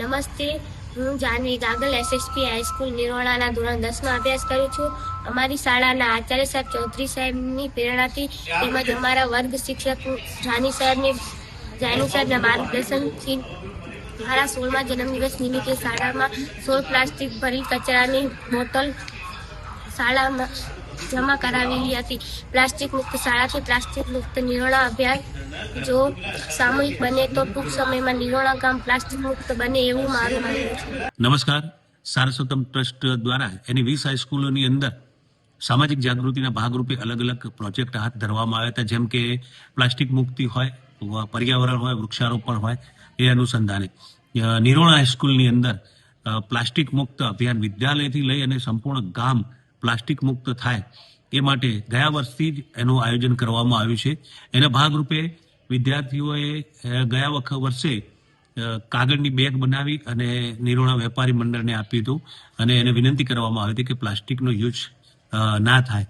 નમસ્તે, હું Janvi Gagal SSP high school નિરોણાના ધોરણ 10માં અભ્યાસ કરું છું. અમારી શાળાના આચાર્ય સાહેબ ચૌધરી સાહેબની પ્રેરણાથી તેમજ અમારા વર્ગ શિક્ષક જાની સાહેબના માર્ગદર્શનથી મારા 16મા જન્મદિવસ નિમિત્તે શાળામાં 16 પ્લાસ્ટિક ભરેલ કચરાની બોટલ શાળામાં જમા કરાવેલી હતી. પ્લાસ્ટિક મુક્ત શાળાથી પ્લાસ્ટિક મુક્ત નિરોણા અભિયાન જો સામૂહિક બને તો ટૂંક સમયમાં નિરોણા ગામ પ્લાસ્ટિક મુક્ત બને એવું મારું માનવું છે. નમસ્કાર. સારસ્વતમ ટ્રસ્ટ દ્વારા એની 20 હાઈસ્કૂલોની અંદર સામાજિક જાગૃતિના ભાગરૂપે અલગ અલગ પ્રોજેક્ટ હાથ ધરવામાં આવ્યા હતા. જેમ કે પ્લાસ્ટિક મુક્તિ હોય, પર્યાવરણ હોય, વૃક્ષારોપણ હોય, એ અનુસંધાને નિરોણા હાઈસ્કૂલની અંદર પ્લાસ્ટિક મુક્ત અભિયાન વિદ્યાલયથી લઈ અને સંપૂર્ણ ગામ પ્લાસ્ટિક મુક્ત થાય એ માટે ગયા વર્ષથી જ એનું આયોજન કરવામાં આવ્યું છે. એના ભાગરૂપે વિદ્યાર્થીઓએ ગયા વર્ષે કાગળની બેગ બનાવી અને નિરોણા વેપારી મંડળને આપ્યું હતું અને એને વિનંતી કરવામાં આવી હતી કે પ્લાસ્ટિકનો યુઝ ના થાય.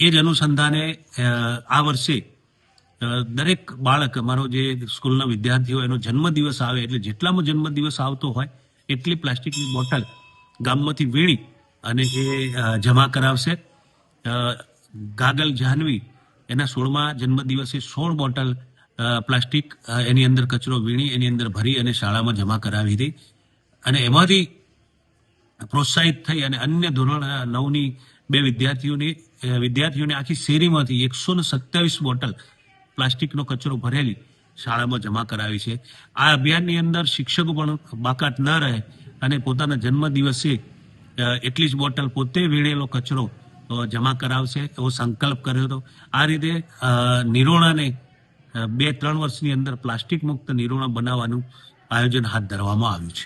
એ જ અનુસંધાને આ વર્ષે દરેક બાળક, અમારો જે સ્કૂલના વિદ્યાર્થીઓ એનો જન્મદિવસ આવે એટલે જેટલામાં જન્મદિવસ આવતો હોય એટલી પ્લાસ્ટિકની બોટલ ગામમાંથી વીણી અને એ જમા કરાવશે. ગાગલ જાહ્નવી એના 16મા જન્મદિવસે 16 બોટલ પ્લાસ્ટિક એની અંદર કચરો વીણી એની અંદર ભરી અને શાળામાં જમા કરાવી હતી અને એમાંથી પ્રોત્સાહિત થઈ અને અન્ય ધોરણ 9ની 2 વિદ્યાર્થીઓને આખી શેરીમાંથી 127 બોટલ પ્લાસ્ટિકનો કચરો ભરેલી શાળામાં જમા કરાવી છે. આ અભિયાનની અંદર શિક્ષકો પણ બાકાત ન રહે અને પોતાના જન્મદિવસે એટલી જ બોટલ પોતે વીણેલો કચરો જમા કરાવશે એવો સંકલ્પ કર્યો હતો. આ રીતે નિરોણાને 2-3 વર્ષની અંદર પ્લાસ્ટિક મુક્ત નિરોણા બનાવવાનું આયોજન હાથ ધરવામાં આવ્યું છે.